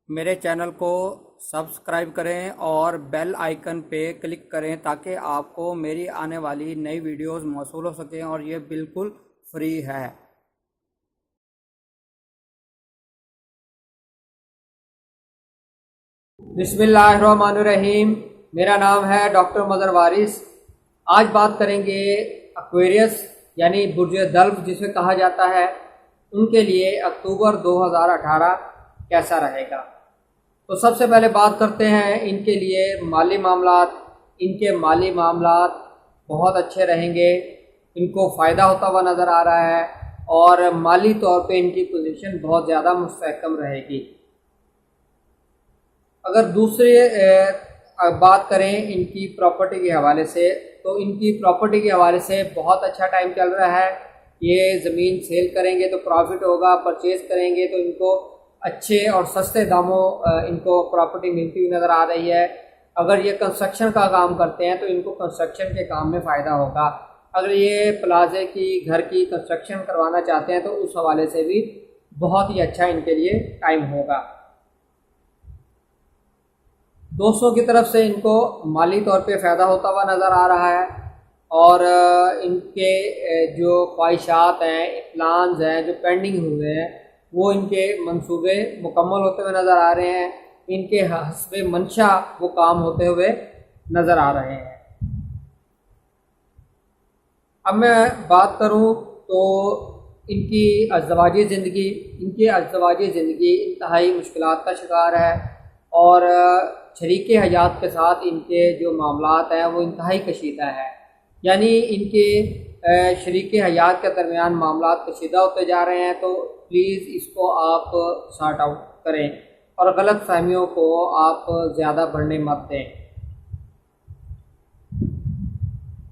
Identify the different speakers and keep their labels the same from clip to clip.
Speaker 1: میرے چینل کو سبسکرائب کریں اور بیل آئیکن پہ کلک کریں تاکہ آپ کو میری آنے والی نئی ویڈیوز موصول ہو سکیں اور یہ بالکل فری ہے۔ بسم اللہ الرحمن الرحیم۔ میرا نام ہے ڈاکٹر مظہر وارث۔ آج بات کریں گے ایکویریس یعنی برج دلو جسے کہا جاتا ہے، ان کے لیے اکتوبر 2018 کیسا رہے گا۔ تو سب سے پہلے بات کرتے ہیں ان کے لیے مالی معاملات۔ ان کے مالی معاملات بہت اچھے رہیں گے، ان کو فائدہ ہوتا ہوا نظر آ رہا ہے اور مالی طور پہ ان کی پوزیشن بہت زیادہ مستحکم رہے گی۔ اگر دوسری بات کریں ان کی پراپرٹی کے حوالے سے، تو ان کی پراپرٹی کے حوالے سے بہت اچھا ٹائم چل رہا ہے۔ یہ زمین سیل کریں گے تو پروفٹ ہوگا، پرچیز کریں گے تو ان کو اچھے اور سستے داموں ان کو پراپرٹی ملتی ہوئی نظر آ رہی ہے۔ اگر یہ کنسٹرکشن کا کام کرتے ہیں تو ان کو کنسٹرکشن کے کام میں فائدہ ہوگا۔ اگر یہ پلازے کی گھر کی کنسٹرکشن کروانا چاہتے ہیں تو اس حوالے سے بھی بہت ہی اچھا ان کے لیے ٹائم ہوگا۔ دوستوں کی طرف سے ان کو مالی طور پہ فائدہ ہوتا ہوا نظر آ رہا ہے اور ان کے جو خواہشات ہیں، پلانز ہیں جو پینڈنگ ہوئے ہیں، وہ ان کے منصوبے مکمل ہوتے ہوئے نظر آ رہے ہیں۔ ان کے حسب منشا وہ کام ہوتے ہوئے نظر آ رہے ہیں۔ اب میں بات کروں تو ان کی ازدواجی زندگی، انتہائی مشکلات کا شکار ہے اور شریک حیات کے ساتھ ان کے جو معاملات ہیں وہ انتہائی کشیدہ ہے۔ یعنی ان کے شریک حیات کے درمیان معاملات کشیدہ ہوتے جا رہے ہیں، تو پلیز اس کو آپ سارٹ آؤٹ کریں اور غلط فہمیوں کو آپ زیادہ بڑھنے مت دیں۔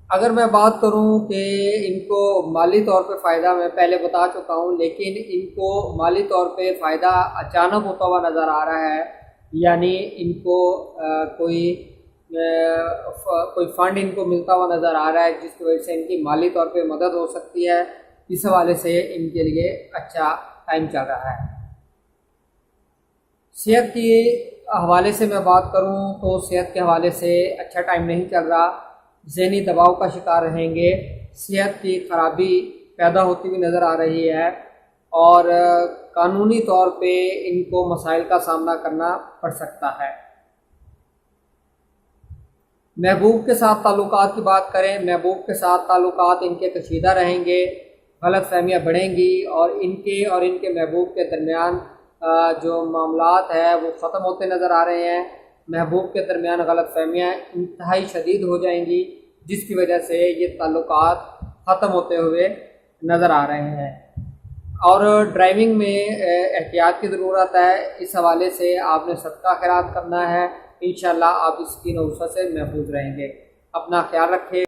Speaker 1: اگر میں بات کروں کہ ان کو مالی طور پہ فائدہ میں پہلے بتا چکا ہوں، لیکن ان کو مالی طور پہ فائدہ اچانک ہوتا ہوا نظر آ رہا ہے۔ یعنی ان کو کوئی فنڈ ان کو ملتا ہوا نظر آ رہا ہے جس کی وجہ سے ان کی مالی طور پہ مدد ہو سکتی ہے۔ اس حوالے سے ان کے لیے اچھا ٹائم چل رہا ہے۔ صحت کے حوالے سے میں بات کروں تو صحت کے حوالے سے اچھا ٹائم نہیں چل رہا۔ ذہنی دباؤ کا شکار رہیں گے، صحت کی خرابی پیدا ہوتی ہوئی نظر آ رہی ہے اور قانونی طور پہ ان کو مسائل کا سامنا کرنا پڑ سکتا ہے۔ محبوب کے ساتھ تعلقات کی بات کریں، محبوب کے ساتھ تعلقات ان کے کشیدہ رہیں گے، غلط فہمیاں بڑھیں گی اور ان کے محبوب کے درمیان جو معاملات ہیں وہ ختم ہوتے نظر آ رہے ہیں۔ محبوب کے درمیان غلط فہمیاں انتہائی شدید ہو جائیں گی جس کی وجہ سے یہ تعلقات ختم ہوتے ہوئے نظر آ رہے ہیں۔ اور ڈرائیونگ میں احتیاط کی ضرورت ہے۔ اس حوالے سے آپ نے صدقہ خیرات کرنا ہے۔ انشاءاللہ آپ اس کی نحوست سے محفوظ رہیں گے۔ اپنا خیال رکھیں۔